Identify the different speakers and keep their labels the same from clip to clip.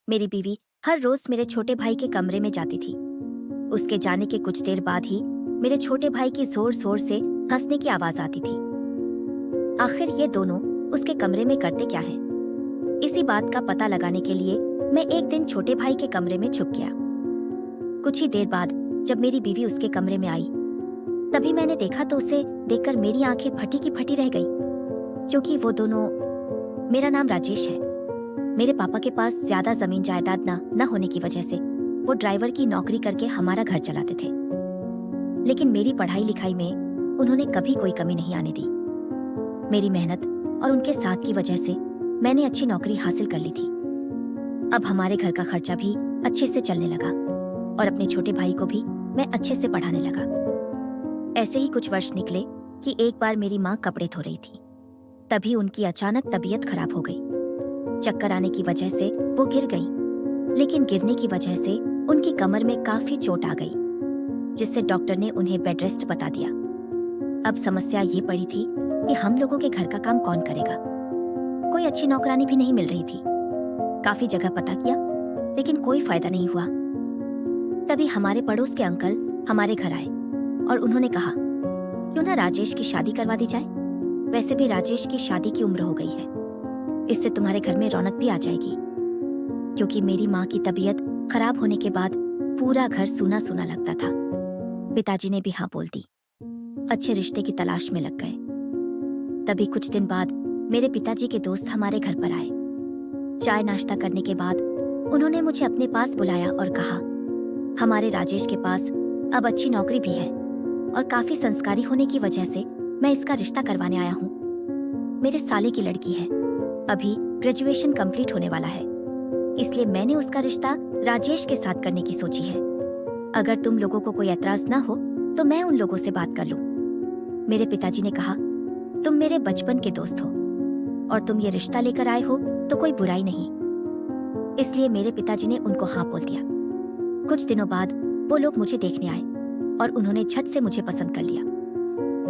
Speaker 1: मेरी बीवी हर रोज मेरे छोटे भाई के कमरे में जाती थी। उसके जाने के कुछ देर बाद ही मेरे छोटे भाई की जोर जोर से हंसने की आवाज आती थी। आखिर ये दोनों उसके कमरे में करते क्या है? इसी बात का पता लगाने के लिए मैं एक दिन छोटे भाई के कमरे में छुप गया। कुछ ही देर बाद जब मेरी बीवी उसके कमरे में आई, तभी मैंने देखा तो उसे देखकर मेरी आंखें फटी की फटी रह गई, क्योंकि वो दोनों, मेरा नाम राजेश है। मेरे पापा के पास ज्यादा जमीन जायदाद न होने की वजह से वो ड्राइवर की नौकरी करके हमारा घर चलाते थे। लेकिन मेरी पढ़ाई लिखाई में उन्होंने कभी कोई कमी नहीं आने दी। मेरी मेहनत और उनके साथ की वजह से मैंने अच्छी नौकरी हासिल कर ली थी। अब हमारे घर का खर्चा भी अच्छे से चलने लगा और अपने छोटे भाई को भी मैं अच्छे से पढ़ाने लगा। ऐसे ही कुछ वर्ष निकले कि एक बार मेरी माँ कपड़े धो रही थी। तभी उनकी अचानक तबीयत खराब हो गई। चक्कर आने की वजह से वो गिर गई, लेकिन गिरने की वजह से उनकी कमर में काफी चोट आ गई, जिससे डॉक्टर ने उन्हें बेड रेस्ट बता दिया। अब समस्या ये पड़ी थी कि हम लोगों के घर का काम कौन करेगा। कोई अच्छी नौकरानी भी नहीं मिल रही थी। काफी जगह पता किया, लेकिन कोई फायदा नहीं हुआ। तभी हमारे पड़ोस के अंकल हमारे घर आए और उन्होंने कहा, क्यों ना राजेश की शादी करवा दी जाए। वैसे भी राजेश की शादी की उम्र हो गई है, इससे तुम्हारे घर में रौनक भी आ जाएगी। क्योंकि मेरी माँ की तबीयत खराब होने के बाद पूरा घर सूना सूना लगता था। पिताजी ने भी हाँ बोल दी। अच्छे रिश्ते की तलाश में लग गए। तभी कुछ दिन बाद मेरे पिताजी के दोस्त हमारे घर पर आए। चाय नाश्ता करने के बाद उन्होंने मुझे अपने पास बुलाया और कहा, हमारे राजेश के पास अब अच्छी नौकरी भी है और काफी संस्कारी होने की वजह से मैं इसका रिश्ता करवाने आया हूँ। मेरे साले की लड़की है, अभी ग्रेजुएशन कंप्लीट होने वाला है, इसलिए मैंने उसका रिश्ता राजेश के साथ करने की सोची है। अगर तुम लोगों को कोई एतराज ना हो तो मैं उन लोगों से बात कर लूं। मेरे पिताजी ने कहा, तुम मेरे बचपन के दोस्त हो और तुम ये रिश्ता लेकर आए हो तो कोई बुराई नहीं। इसलिए मेरे पिताजी ने उनको हाँ बोल दिया। कुछ दिनों बाद वो लोग मुझे देखने आए और उन्होंने झट से मुझे पसंद कर लिया।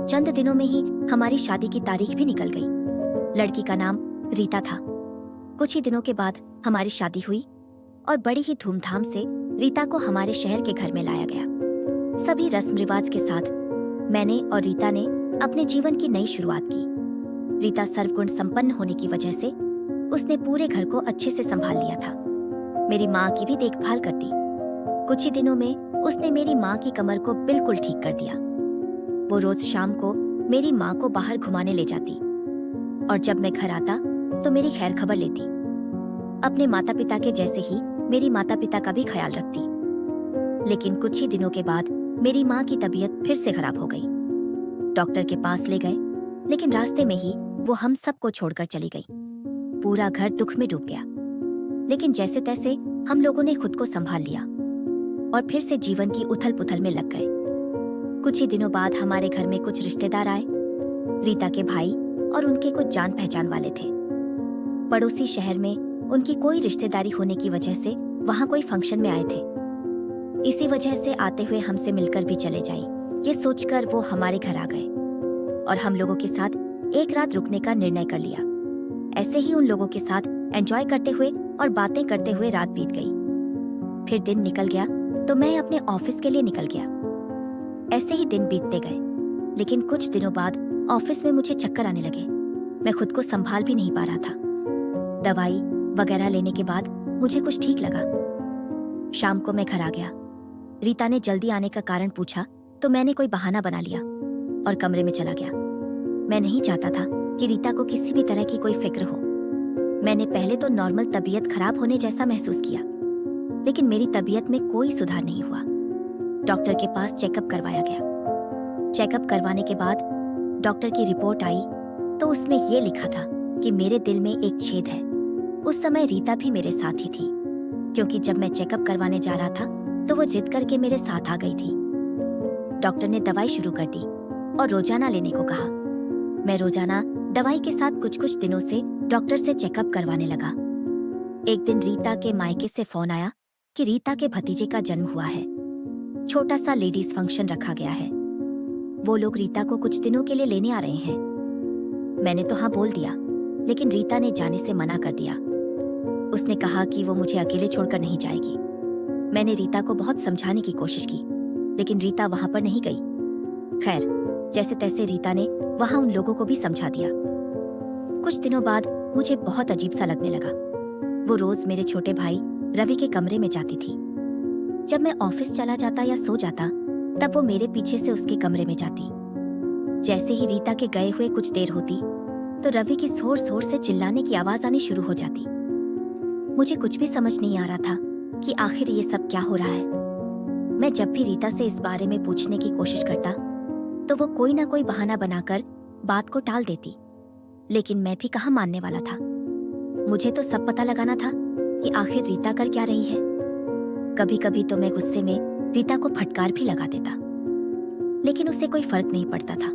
Speaker 1: चंद दिनों में ही हमारी शादी की तारीख भी निकल गई। लड़की का नाम रीता था। कुछ ही दिनों के बाद हमारी शादी हुई और बड़ी ही धूमधाम से रीता को हमारे शहर के घर में लाया गया। सभी रस्म रिवाज के साथ मैंने और रीता ने अपने जीवन की नई शुरुआत की। रीता सर्वगुण संपन्न होने की वजह से उसने पूरे घर को अच्छे से संभाल लिया था। मेरी माँ की भी देखभाल करती। कुछ ही दिनों में उसने मेरी माँ की कमर को बिल्कुल ठीक कर दिया। वो रोज शाम को मेरी माँ को बाहर घुमाने ले जाती और जब मैं घर आता तो मेरी खैर खबर लेती। अपने माता पिता के जैसे ही मेरी माता पिता का भी ख्याल रखती। लेकिन कुछ ही दिनों के बाद मेरी माँ की तबीयत फिर से खराब हो गई। डॉक्टर के पास ले गए, लेकिन रास्ते में ही वो हम सबको छोड़कर चली गई। पूरा घर दुख में डूब गया। लेकिन जैसे तैसे हम लोगों ने खुद को संभाल लिया और फिर से जीवन की उथल पुथल में लग गए। कुछ ही दिनों बाद हमारे घर में कुछ रिश्तेदार आए। रीता के भाई और उनके कुछ जान पहचान वाले थे। पड़ोसी शहर में उनकी कोई रिश्तेदारी होने की वजह से वहां कोई फंक्शन में आए थे। इसी वजह से आते हुए हमसे मिलकर भी चले जाएं, ये सोचकर वो हमारे घर आ गए और हम लोगों के साथ एक रात रुकने का निर्णय कर लिया। ऐसे ही उन लोगों के साथ एंजॉय करते हुए और बातें करते हुए रात बीत गई। फिर दिन निकल गया तो मैं अपने ऑफिस के लिए निकल गया। ऐसे ही दिन बीतते गए, लेकिन कुछ दिनों बाद ऑफिस में मुझे चक्कर आने लगे। मैं खुद को संभाल भी नहीं पा रहा था। दवाई वगैरह लेने के बाद मुझे कुछ ठीक लगा। शाम को मैं घर आ गया। रीता ने जल्दी आने का कारण पूछा तो मैंने कोई बहाना बना लिया और कमरे में चला गया। मैं नहीं चाहता था कि रीता को किसी भी तरह की कोई फिक्र हो। मैंने पहले तो नॉर्मल तबीयत खराब होने जैसा महसूस किया, लेकिन मेरी तबीयत में कोई सुधार नहीं हुआ। डॉक्टर के पास चेकअप करवाया गया। चेकअप करवाने के बाद डॉक्टर की रिपोर्ट आई तो उसमें यह लिखा था कि मेरे दिल में एक छेद है। उस समय रीता भी मेरे साथ ही थी, क्योंकि जब मैं चेकअप करवाने जा रहा था तो वो जिद करके मेरे साथ आ गई थी। डॉक्टर ने दवाई शुरू कर दी और रोजाना लेने को कहा। मैं रोजाना दवाई के साथ कुछ कुछ दिनों से डॉक्टर से चेकअप करवाने लगा। एक दिन रीता के मायके से फोन आया कि रीता के भतीजे का जन्म हुआ है। छोटा सा लेडीज फंक्शन रखा गया है। वो लोग रीता को कुछ दिनों के लिए लेने आ रहे हैं। मैंने तो हाँ बोल दिया, लेकिन रीता ने जाने से मना कर दिया। उसने कहा कि वो मुझे अकेले छोड़कर नहीं जाएगी। मैंने रीता को बहुत समझाने की कोशिश की, लेकिन रीता वहां पर नहीं गई। खैर, जैसे तैसे रीता ने वहां उन लोगों को भी समझा दिया। कुछ दिनों बाद मुझे बहुत अजीब सा लगने लगा। वो रोज मेरे छोटे भाई रवि के कमरे में जाती थी। जब मैं ऑफिस चला जाता या सो जाता, तब वो मेरे पीछे से उसके कमरे में जाती। जैसे ही रीता के गए हुए कुछ देर होती, तो रवि की जोर जोर से चिल्लाने की आवाज आनी शुरू हो जाती। मुझे कुछ भी समझ नहीं आ रहा था कि आखिर ये सब क्या हो रहा है। मैं जब भी रीता से इस बारे में पूछने की कोशिश करता, तो वो कोई ना कोई बहाना बनाकर बात को टाल देती, लेकिन मैं भी कहाँ मानने वाला था। मुझे तो सब पता लगाना था कि आखिर रीता कर क्या रही है। कभी कभी तो मैं गुस्से में रीता को फटकार भी लगा देता, लेकिन उससे कोई फर्क नहीं पड़ता था।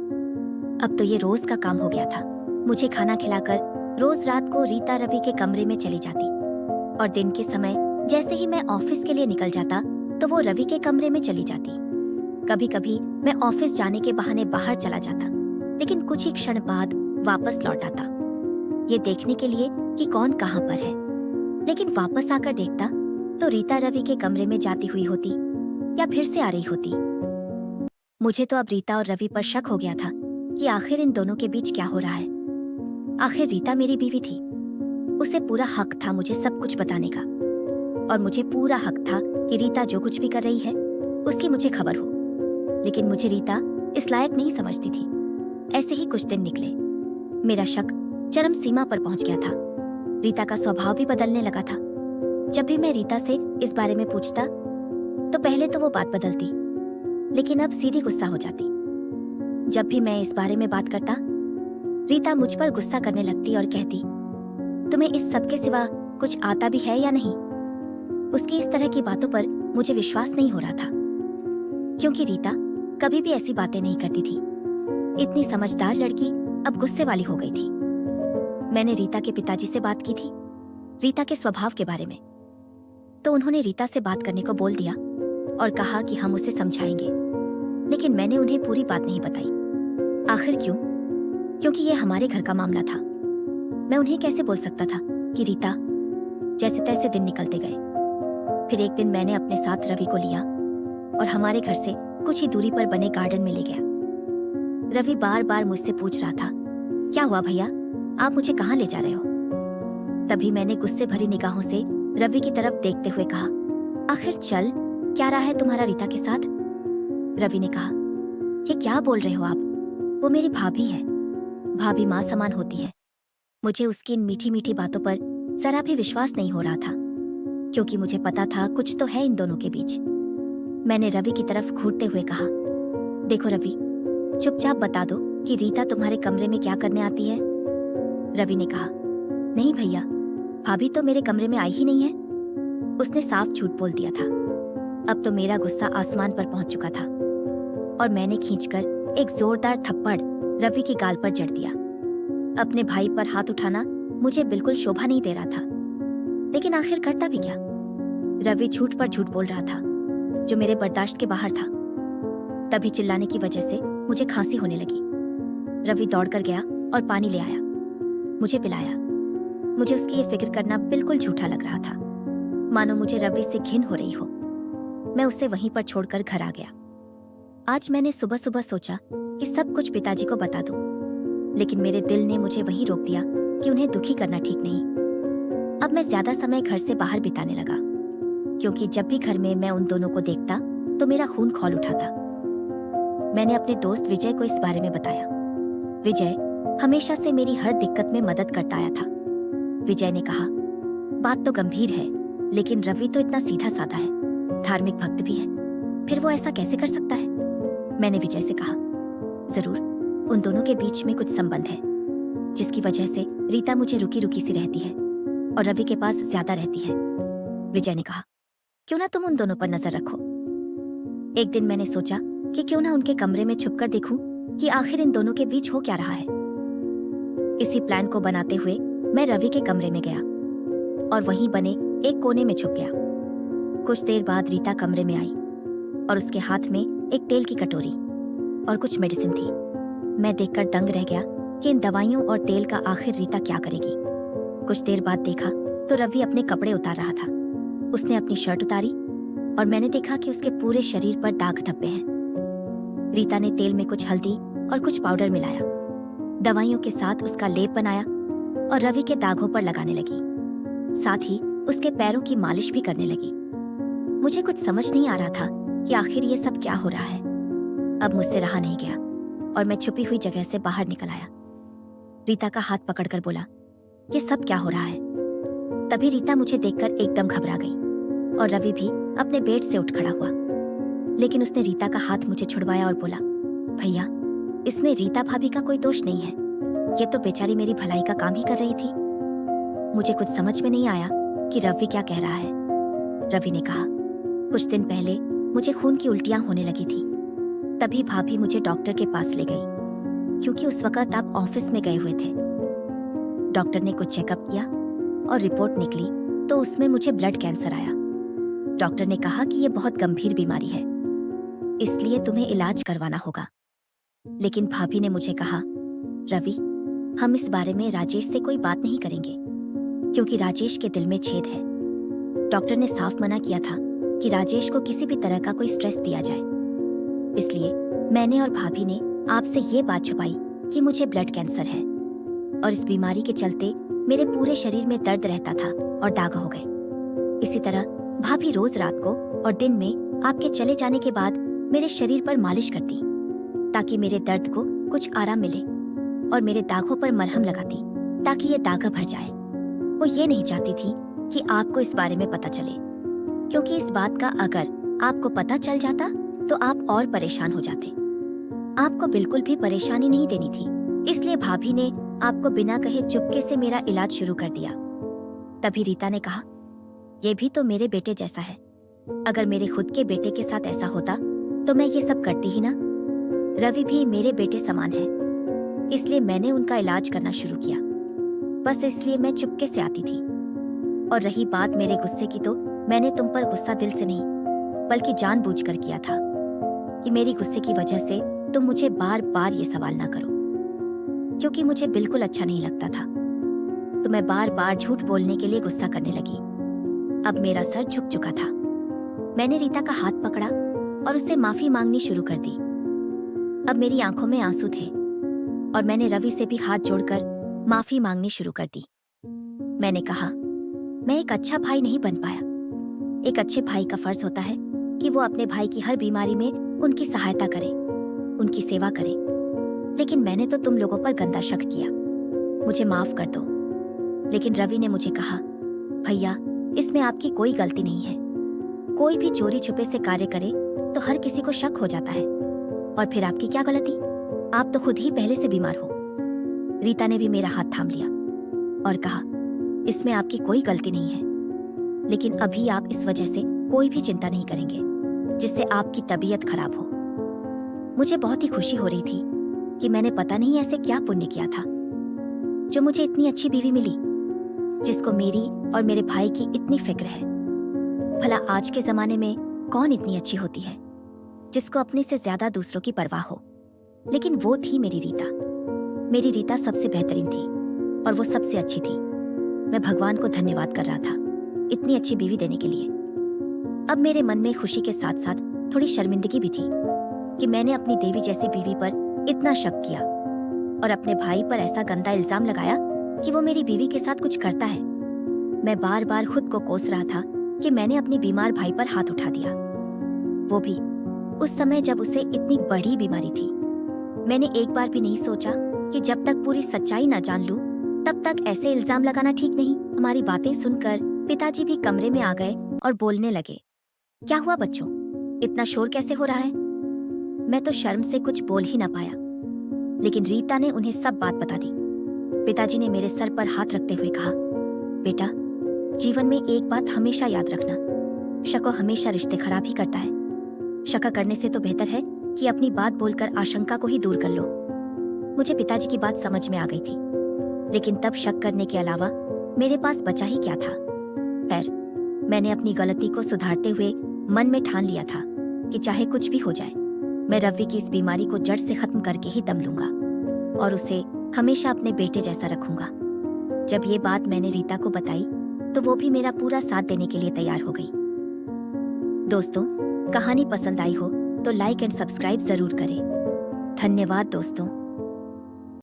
Speaker 1: अब तो ये रोज का काम हो गया था। मुझे खाना खिलाकर रोज रात को रीता रवि के कमरे में चली जाती, और दिन के समय जैसे ही मैं ऑफिस के लिए निकल जाता, तो वो रवि के कमरे में चली जाती। कभी कभी मैं ऑफिस जाने के बहाने बाहर चला जाता, लेकिन कुछ ही क्षण बाद वापस लौट आता, ये देखने के लिए कि कौन कहाँ पर है। लेकिन वापस आकर देखता तो रीता रवि के कमरे में जाती हुई होती या फिर से आ रही होती। मुझे तो अब रीता और रवि पर शक हो गया था कि आखिर इन दोनों के बीच क्या हो रहा है। आखिर रीता मेरी बीवी थी, उसे पूरा हक था मुझे सब कुछ बताने का, और मुझे पूरा हक था कि रीता जो कुछ भी कर रही है उसकी मुझे खबर हो। लेकिन मुझे रीता इस लायक नहीं समझती थी। ऐसे ही कुछ दिन निकले। मेरा शक चरम सीमा पर पहुंच गया था। रीता का स्वभाव भी बदलने लगा था। जब भी मैं रीता से इस बारे में पूछता, तो पहले तो वो बात बदलती, लेकिन अब सीधी गुस्सा हो जाती। जब भी मैं इस बारे में बात करता, रीता मुझ पर गुस्सा करने लगती और कहती, तुम्हें इस सब के सिवा कुछ आता भी है या नहीं। उसकी इस तरह की बातों पर मुझे विश्वास नहीं हो रहा था, क्योंकि रीता कभी भी ऐसी बातें नहीं करती थी। इतनी समझदार लड़की अब गुस्से वाली हो गई थी। मैंने रीता के पिताजी से बात की थी रीता के स्वभाव के बारे में, तो उन्होंने रीता से बात करने को बोल दिया और कहा कि हम उसे समझाएंगे। लेकिन मैंने उन्हें पूरी बात नहीं बताई। आखिर क्यों? क्योंकि ये हमारे घर का मामला था। मैं उन्हें कैसे बोल सकता था कि रीता। जैसे तैसे दिन निकलते गए। फिर एक दिन मैंने अपने साथ रवि को लिया और हमारे घर से कुछ ही दूरी पर बने गार्डन में ले गया। रवि बार बार मुझसे पूछ रहा था, क्या हुआ भैया, आप मुझे कहाँ ले जा रहे हो? तभी मैंने गुस्से भरी निगाहों से रवि की तरफ देखते हुए कहा, आखिर चल क्या रहा है तुम्हारा रीता के साथ? रवि ने कहा, ये क्या बोल रहे हो आप? वो मेरी भाभी है। भाभी माँ समान होती है। मुझे उसकी इन मीठी मीठी बातों पर जरा भी विश्वास नहीं हो रहा था, क्योंकि मुझे पता था कुछ तो है इन दोनों के बीच। मैंने रवि की तरफ घूरते हुए कहा, देखो रवि, चुपचाप बता दो कि रीता तुम्हारे कमरे में क्या करने आती है। रवि ने कहा, नहीं भैया, भाभी तो मेरे कमरे में आई ही नहीं है। उसने साफ झूठ बोल दिया था। अब तो मेरा गुस्सा आसमान पर पहुंच चुका था और मैंने खींचकर एक जोरदार थप्पड़ रवि की गाल पर जड़ दिया। अपने भाई पर हाथ उठाना मुझे बिल्कुल शोभा नहीं दे रहा था, लेकिन आखिर करता भी क्या। रवि झूठ पर झूठ बोल रहा था, जो मेरे बर्दाश्त के बाहर था। तभी चिल्लाने की वजह से मुझे खांसी होने लगी। रवि दौड़कर गया और पानी ले आया, मुझे पिलाया। मुझे उसकी ये फिक्र करना बिल्कुल झूठा लग रहा था, मानो मुझे रवि से घिन हो रही हो। मैं उसे वहीं पर छोड़कर घर आ गया। आज मैंने सुबह सुबह सोचा कि सब कुछ पिताजी को बता दूं, लेकिन मेरे दिल ने मुझे वहीं रोक दिया कि उन्हें दुखी करना ठीक नहीं। अब मैं ज्यादा समय घर से बाहर बिताने लगा, क्योंकि जब भी घर में मैं उन दोनों को देखता तो मेरा खून खौल उठाता। मैंने अपने दोस्त विजय को इस बारे में बताया। विजय हमेशा से मेरी हर दिक्कत में मदद करता आया था। विजय ने कहा, बात तो गंभीर है, लेकिन रवि तो इतना सीधा साधा है, धार्मिक भक्त भी है, फिर वो ऐसा कैसे कर सकता है? मैंने विजय से कहा, जरूर उन दोनों के बीच में कुछ संबंध है, जिसकी वजह से रीता मुझे रुकी रुकी सी रहती है और रवि के पास ज्यादा रहती है। विजय ने कहा, क्यों ना तुम उन दोनों पर नजर रखो। एक दिन मैंने सोचा कि क्यों ना उनके कमरे में छुपकर देखूं कि आखिर इन दोनों के बीच हो क्या रहा है। इसी प्लान को बनाते हुए मैं रवि के कमरे में गया और वहीं बने एक कोने में छुप गया। कुछ देर बाद रीता कमरे में आई और उसके हाथ में एक तेल की कटोरी और कुछ मेडिसिन थी। मैं देखकर दंग रह गया कि इन दवाइयों और तेल का आखिर रीता क्या करेगी। कुछ देर बाद देखा तो रवि अपने कपड़े उतार रहा था। उसने अपनी शर्ट उतारी और मैंने देखा कि उसके पूरे शरीर पर दाग धब्बे हैं। रीता ने तेल में कुछ हल्दी और कुछ पाउडर मिलाया, दवाइयों के साथ उसका लेप बनाया और रवि के दागों पर लगाने लगी। साथ ही उसके पैरों की मालिश भी करने लगी। मुझे कुछ समझ नहीं आ रहा था कि आखिर ये सब क्या हो रहा है। अब मुझसे रहा नहीं गया और मैं छुपी हुई जगह से बाहर निकल आया। रीता का हाथ पकड़कर बोला, ये सब क्या हो रहा है? तभी रीता मुझे देखकर एकदम घबरा गई और रवि भी अपने बेड से उठ खड़ा हुआ। लेकिन उसने रीता का हाथ मुझे छुड़वाया और बोला, भैया, इसमें रीता भाभी का कोई दोष नहीं है। ये तो बेचारी मेरी भलाई का काम ही कर रही थी। मुझे कुछ समझ में नहीं आया कि रवि क्या कह रहा है। रवि ने कहा, कुछ दिन पहले मुझे खून की उल्टियां होने लगी थी। तभी भाभी मुझे डॉक्टर के पास ले गई, क्योंकि उस वक्त आप ऑफिस में गए हुए थे। डॉक्टर ने कुछ चेकअप किया और रिपोर्ट निकली तो उसमें मुझे ब्लड कैंसर आया। डॉक्टर ने कहा कि यह बहुत गंभीर बीमारी है, इसलिए तुम्हें इलाज करवाना होगा। लेकिन भाभी ने मुझे कहा, रवि, हम इस बारे में राजेश से कोई बात नहीं करेंगे, क्योंकि राजेश के दिल में छेद है। डॉक्टर ने साफ मना किया था कि राजेश को किसी भी तरह का कोई स्ट्रेस दिया जाए। इसलिए मैंने और भाभी ने आपसे ये बात छुपाई कि मुझे ब्लड कैंसर है और इस बीमारी के चलते मेरे पूरे शरीर में दर्द रहता था और दाग हो गए। इसी तरह भाभी रोज रात को और दिन में आपके चले जाने के बाद मेरे शरीर पर मालिश करती, ताकि मेरे दर्द को कुछ आराम मिले, और मेरे दागों पर मरहम लगाती ताकि ये दाग भर जाए। वो ये नहीं चाहती थी कि आपको इस बारे में पता चले, क्योंकि इस बात का अगर आपको पता चल जाता तो आप और परेशान हो जाते। आपको बिल्कुल भी परेशानी नहीं देनी थी, इसलिए भाभी ने आपको बिना कहे चुपके से मेरा इलाज शुरू कर दिया। तभी रीता ने कहा, ये भी तो मेरे बेटे जैसा है। अगर मेरे खुद के बेटे के साथ ऐसा होता तो मैं ये सब करती ही ना। रवि भी मेरे बेटे समान है, इसलिए मैंने उनका इलाज करना शुरू किया। बस इसलिए मैं चुपके से आती थी। और रही बात मेरे गुस्से की, तो मैंने तुम पर गुस्सा दिल से नहीं बल्कि जानबूझकर किया था कि मेरी गुस्से की वजह से तुम मुझे बार बार ये सवाल ना करो, क्योंकि मुझे बिल्कुल अच्छा नहीं लगता था। तो मैं बार बार झूठ बोलने के लिए गुस्सा करने लगी। अब मेरा सर झुक चुका था। मैंने रीता का हाथ पकड़ा और उससे माफी मांगनी शुरू कर दी। अब मेरी आंखों में आंसू थे और मैंने रवि से भी हाथ जोड़कर माफी मांगनी शुरू कर दी। मैंने कहा, मैं एक अच्छा भाई नहीं बन पाया। एक अच्छे भाई का फर्ज होता है कि वो अपने भाई की हर बीमारी में उनकी सहायता करे, उनकी सेवा करे। लेकिन मैंने तो तुम लोगों पर गंदा शक किया, मुझे माफ कर दो। लेकिन रवि ने मुझे कहा, भैया, इसमें आपकी कोई गलती नहीं है। कोई भी चोरी छुपे से कार्य करे तो हर किसी को शक हो जाता है, और फिर आपकी क्या गलती? आप तो खुद ही पहले से बीमार हो। रीता ने भी मेरा हाथ थाम लिया और कहा, इसमें आपकी कोई गलती नहीं है, लेकिन अभी आप इस वजह से कोई भी चिंता नहीं करेंगे जिससे आपकी तबीयत खराब हो। मुझे बहुत ही खुशी हो रही थी कि मैंने पता नहीं ऐसे क्या पुण्य किया था जो मुझे इतनी अच्छी बीवी मिली, जिसको मेरी और मेरे भाई की इतनी फिक्र है। भला आज के जमाने में कौन इतनी अच्छी होती है जिसको अपने से ज्यादा दूसरों की परवाह हो? लेकिन वो थी मेरी रीता। मेरी रीता सबसे बेहतरीन थी और वो सबसे अच्छी थी। मैं भगवान को धन्यवाद कर रहा था इतनी अच्छी बीवी देने के लिए। अब मेरे मन में खुशी के साथ साथ थोड़ी शर्मिंदगी भी थी कि मैंने अपनी देवी जैसी बीवी पर इतना शक किया और अपने भाई पर ऐसा गंदा इल्जाम लगाया कि वो मेरी बीवी के साथ कुछ करता है। मैं बार बार खुद को कोस रहा था कि मैंने अपने बीमार भाई पर हाथ उठा दिया, वो भी उस समय जब उसे इतनी बड़ी बीमारी थी। मैंने एक बार भी नहीं सोचा कि जब तक पूरी सच्चाई ना जान लूं तब तक ऐसे इल्जाम लगाना ठीक नहीं। हमारी बातें सुनकर पिताजी भी कमरे में आ गए और बोलने लगे, क्या हुआ बच्चों, इतना शोर कैसे हो रहा है? मैं तो शर्म से कुछ बोल ही ना पाया, लेकिन रीता ने उन्हें सब बात बता दी। पिताजी ने मेरे सर पर हाथ रखते हुए कहा, बेटा, जीवन में एक बात हमेशा याद रखना, शक हमेशा रिश्ते खराब ही करता है। शक करने से तो बेहतर है कि अपनी बात बोलकर आशंका को ही दूर कर लो। मुझे पिताजी की बात समझ में आ गई थी, लेकिन तब शक करने के अलावा मेरे पास बचा ही क्या था। खैर, मैंने अपनी गलती को सुधारते हुए मन में ठान लिया था कि चाहे कुछ भी हो जाए, मैं रवि की इस बीमारी को जड़ से खत्म करके ही दम लूंगा और उसे हमेशा अपने बेटे जैसा रखूंगा। जब ये बात मैंने रीता को बताई तो वो भी मेरा पूरा साथ देने के लिए तैयार हो गई। दोस्तों, कहानी पसंद आई हो तो लाइक एंड सब्सक्राइब जरूर करें। धन्यवाद दोस्तों।